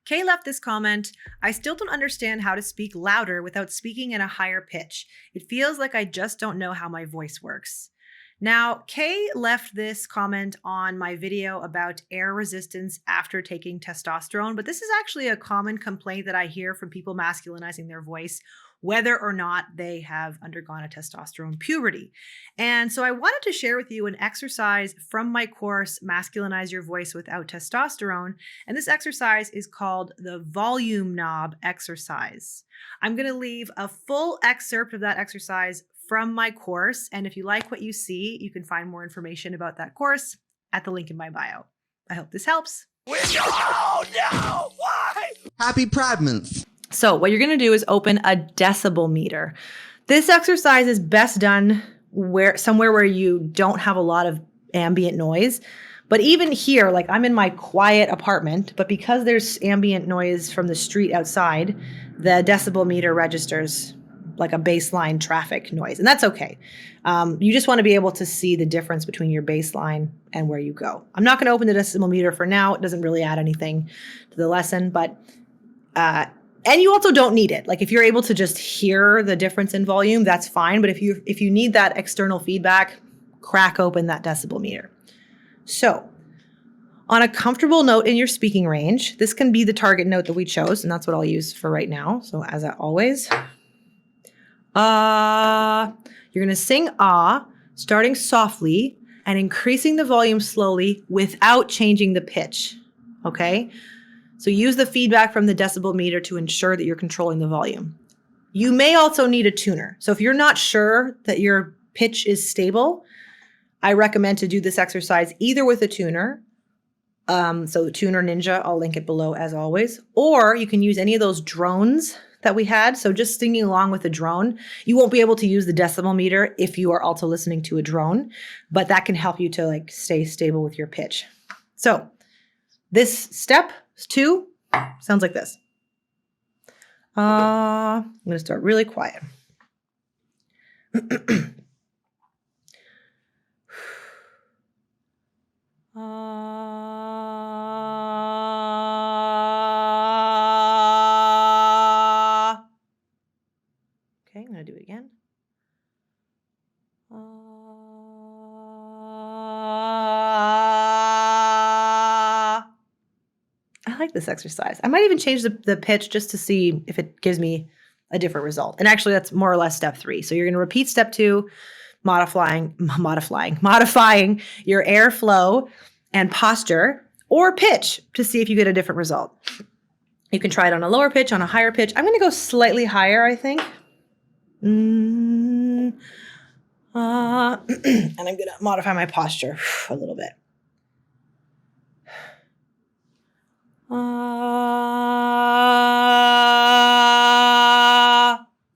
Kay left this comment. I still don't understand how to speak louder without speaking in a higher pitch. It feels like I just don't know how my voice works. Now, Kay left this comment on my video about air resistance after taking testosterone, but this is actually a common complaint that I hear from people masculinizing their voice, whether or not they have undergone a testosterone puberty. And so I wanted to share with you an exercise from my course, Masculinize Your Voice Without Testosterone. And this exercise is called the volume knob exercise. I'm going to leave a full excerpt of that exercise from my course. And if you like what you see, you can find more information about that course at the link in my bio. I hope this helps. Oh no! Why? Happy Pride Month. So what you're going to do is open a decibel meter. This exercise is best done somewhere where you don't have a lot of ambient noise. But even here, like I'm in my quiet apartment, but because there's ambient noise from the street outside, the decibel meter registers like a baseline traffic noise, and that's okay. You just want to be able to see the difference between your baseline and where you go. I'm not going to open the decibel meter for now. It doesn't really add anything to the lesson, but and you also don't need it. Like if you're able to just hear the difference in volume, that's fine. But if you need that external feedback, crack open that decibel meter. So on a comfortable note in your speaking range, this can be the target note that we chose, and that's what I'll use for right now. So as always, you're going to sing ah, starting softly and increasing the volume slowly without changing the pitch. Okay? So use the feedback from the decibel meter to ensure that you're controlling the volume. You may also need a tuner. So if you're not sure that your pitch is stable, I recommend to do this exercise either with a tuner, so Tuner Ninja, I'll link it below as always, or you can use any of those drones that we had. So just singing along with a drone. You won't be able to use the decibel meter if you are also listening to a drone, but that can help you to like stay stable with your pitch. So this step 2 sounds like this. I'm going to start really quiet. Okay, I'm going to do it again. I like this exercise. I might even change the pitch just to see if it gives me a different result. And actually, that's more or less step 3. So you're going to repeat step 2, modifying your airflow and posture or pitch to see if you get a different result. You can try it on a lower pitch, on a higher pitch. I'm going to go slightly higher, I think. And I'm going to modify my posture a little bit.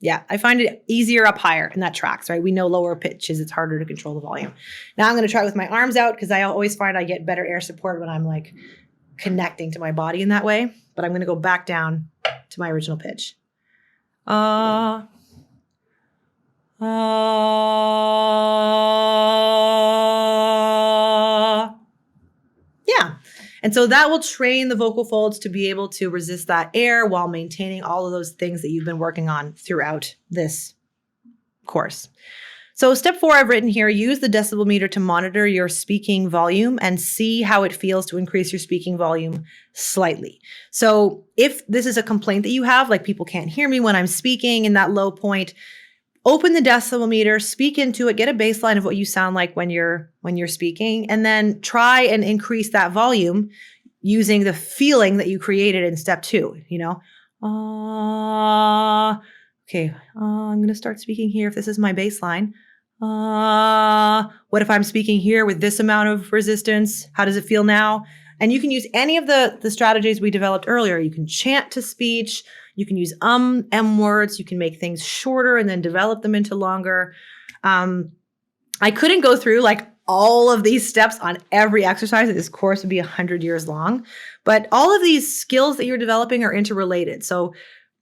Yeah, I find it easier up higher, and that tracks, right? We know lower pitches, it's harder to control the volume. Now I'm going to try with my arms out because I always find I get better air support when I'm like connecting to my body in that way. But I'm going to go back down to my original pitch. Yeah. And so that will train the vocal folds to be able to resist that air while maintaining all of those things that you've been working on throughout this course. So step 4 I've written here, use the decibel meter to monitor your speaking volume and see how it feels to increase your speaking volume slightly. So if this is a complaint that you have, like people can't hear me when I'm speaking in that low point, open the decibel meter, speak into it, get a baseline of what you sound like when you're speaking, and then try and increase that volume using the feeling that you created in step 2, you know? Okay, I'm going to start speaking here if this is my baseline. What if I'm speaking here with this amount of resistance? How does it feel now? And you can use any of the strategies we developed earlier. You can chant to speech. You can use M words. You can make things shorter and then develop them into longer. I couldn't go through like all of these steps on every exercise. This course would be 100 years long. But all of these skills that you're developing are interrelated. So,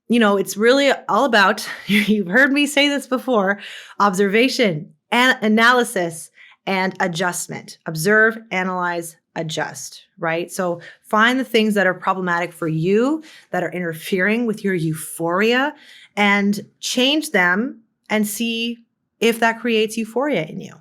you know, it's really all about, you've heard me say this before, observation, and analysis, and adjustment. Observe, analyze, adjust, right? So find the things that are problematic for you, that are interfering with your euphoria, and change them and see if that creates euphoria in you.